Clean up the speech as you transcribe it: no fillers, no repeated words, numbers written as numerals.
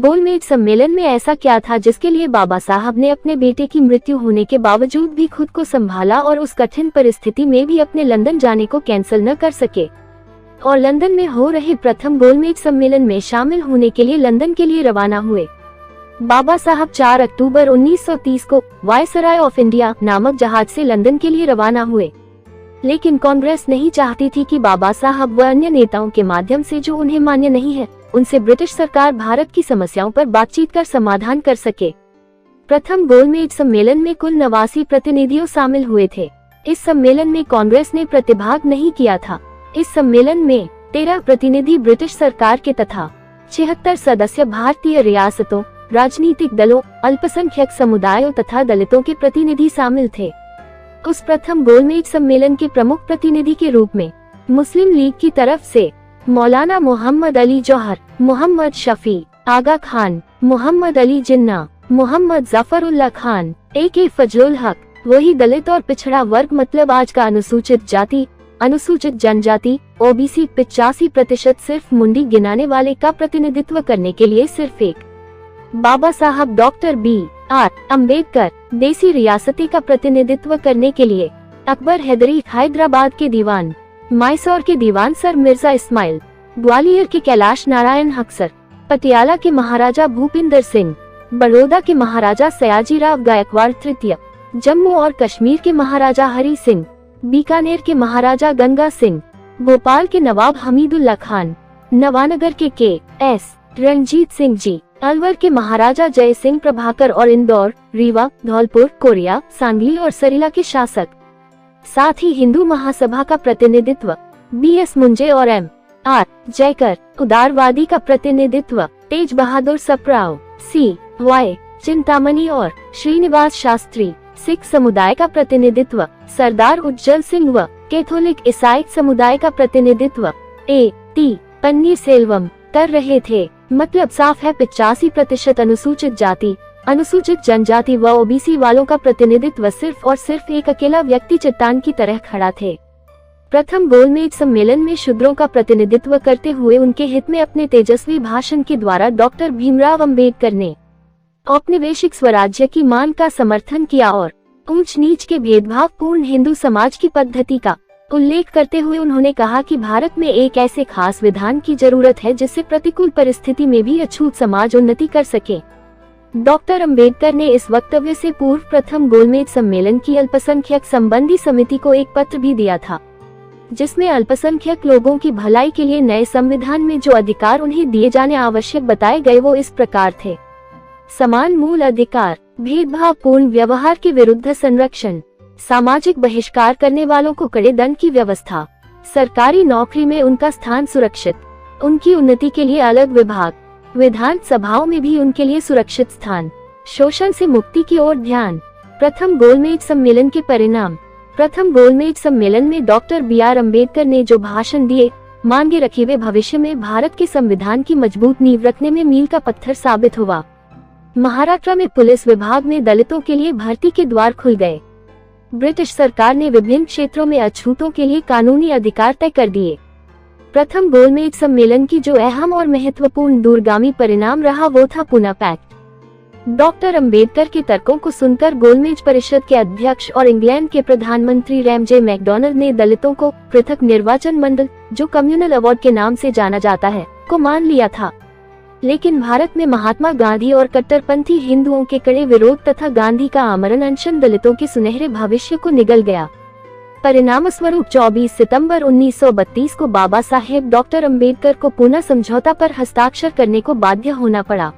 गोलमेज सम्मेलन में ऐसा क्या था जिसके लिए बाबा साहब ने अपने बेटे की मृत्यु होने के बावजूद भी खुद को संभाला और उस कठिन परिस्थिति में भी अपने लंदन जाने को कैंसिल न कर सके और लंदन में हो रहे प्रथम गोलमेज सम्मेलन में शामिल होने के लिए लंदन के लिए रवाना हुए। बाबा साहब 4 अक्टूबर 1930 को वायसराय ऑफ इंडिया नामक जहाज से लंदन के लिए रवाना हुए, लेकिन कांग्रेस नहीं चाहती थी कि बाबा साहब व अन्य नेताओं के माध्यम से जो उन्हें मान्य नहीं है उनसे ब्रिटिश सरकार भारत की समस्याओं पर बातचीत कर समाधान कर सके। प्रथम गोलमेज सम्मेलन में कुल 89 प्रतिनिधियों शामिल हुए थे। इस सम्मेलन में कांग्रेस ने प्रतिभाग नहीं किया था। इस सम्मेलन में 13 प्रतिनिधि ब्रिटिश सरकार के तथा 76 सदस्य भारतीय रियासतों, राजनीतिक दलों, अल्पसंख्यक समुदायों तथा दलितों के प्रतिनिधि शामिल थे। उस प्रथम गोलमेज सम्मेलन के प्रमुख प्रतिनिधि के रूप में मुस्लिम लीग की तरफ से मौलाना मोहम्मद अली जौहर, मोहम्मद शफी, आगा खान, मोहम्मद अली जिन्ना, मोहम्मद जफरुल्लाह खान, AK फजलुल हक, वही दलित और पिछड़ा वर्ग मतलब आज का अनुसूचित जाति, अनुसूचित जनजाति OBC 85% सिर्फ मुंडी गिनाने वाले का प्रतिनिधित्व करने के लिए सिर्फ एक बाबा साहब डॉक्टर B.R. अम्बेडकर, देसी रियासती का प्रतिनिधित्व करने के लिए अकबर हैदरी, हैदराबाद के दीवान, मैसूर के दीवान सर मिर्जा इस्माइल, ग्वालियर के कैलाश नारायण हक्सर, पटियाला के महाराजा भूपिंदर सिंह, बड़ौदा के महाराजा सयाजीराव गायकवाड़ तृतीय, जम्मू और कश्मीर के महाराजा हरि सिंह, बीकानेर के महाराजा गंगा सिंह, भोपाल के नवाब हमीदुल्ला खान, नवानगर के KS रणजीत सिंह जी, अलवर के महाराजा जय सिंह प्रभाकर और इंदौर, रीवा, धौलपुर, कोरिया, सांगली और सरीला के शासक। साथ ही हिंदू महासभा का प्रतिनिधित्व BS मुंजे और M.R. जयकर, उदारवादी का प्रतिनिधित्व तेज बहादुर सप्राव, C.Y. चिंतामणि और श्रीनिवास शास्त्री, सिख समुदाय का प्रतिनिधित्व सरदार उज्जवल सिंह व कैथोलिक ईसाई समुदाय का प्रतिनिधित्व A.T. पन्नीरसेल्वम कर रहे थे। मतलब साफ है 85% अनुसूचित जाति, अनुसूचित जनजाति व OBC वालों का प्रतिनिधित्व सिर्फ और सिर्फ एक अकेला व्यक्ति चट्टान की तरह खड़ा थे। प्रथम गोलमेज सम्मेलन में शूद्रों का प्रतिनिधित्व करते हुए उनके हित में अपने तेजस्वी भाषण के द्वारा डॉक्टर भीमराव अंबेडकर ने औपनिवेशिक स्वराज्य की मांग का समर्थन किया और ऊंच नीच के भेदभाव पूर्ण हिंदू समाज की पद्धति का उल्लेख करते हुए उन्होंने कहा कि भारत में एक ऐसे खास विधान की जरूरत है जिससे प्रतिकूल परिस्थिति में भी अछूत समाज उन्नति कर सके। डॉक्टर अंबेडकर ने इस वक्तव्य से पूर्व प्रथम गोलमेज सम्मेलन की अल्पसंख्यक संबंधी समिति को एक पत्र भी दिया था, जिसमें अल्पसंख्यक लोगों की भलाई के लिए नए संविधान में जो अधिकार उन्हें दिए जाने आवश्यक बताए गए वो इस प्रकार थे: समान मूल अधिकार, भेदभावपूर्ण व्यवहार के विरुद्ध संरक्षण, सामाजिक बहिष्कार करने वालों को कड़े दंड की व्यवस्था, सरकारी नौकरी में उनका स्थान सुरक्षित, उनकी उन्नति के लिए अलग विभाग, विधान सभाओं में भी उनके लिए सुरक्षित स्थान, शोषण से मुक्ति की ओर ध्यान। प्रथम गोलमेज सम्मेलन के परिणाम। प्रथम गोलमेज सम्मेलन में डॉक्टर B.R. अम्बेडकर ने जो भाषण दिए, मांगे रखी वे भविष्य में भारत के संविधान की मजबूत नींव रखने में मील का पत्थर साबित हुआ। महाराष्ट्र में पुलिस विभाग में दलितों के लिए भर्ती के द्वार खुल गए। ब्रिटिश सरकार ने विभिन्न क्षेत्रों में अछूतों के लिए कानूनी अधिकार तय कर दिए। प्रथम गोलमेज सम्मेलन की जो अहम और महत्वपूर्ण दूरगामी परिणाम रहा वो था पुना पैक्ट। डॉक्टर अंबेडकर के तर्कों को सुनकर गोलमेज परिषद के अध्यक्ष और इंग्लैंड के प्रधानमंत्री रैमजे मैकडॉनल्ड ने दलितों को पृथक निर्वाचन मंडल, जो कम्युनल अवार्ड के नाम से जाना जाता है, को मान लिया था। लेकिन भारत में महात्मा गांधी और कट्टरपंथी हिंदुओं के कड़े विरोध तथा गांधी का आमरण अनशन दलितों के सुनहरे भविष्य को निगल गया। परिणाम स्वरूप 24 सितंबर 1932 को बाबा साहेब डॉक्टर अंबेडकर को पुनः समझौता पर हस्ताक्षर करने को बाध्य होना पड़ा।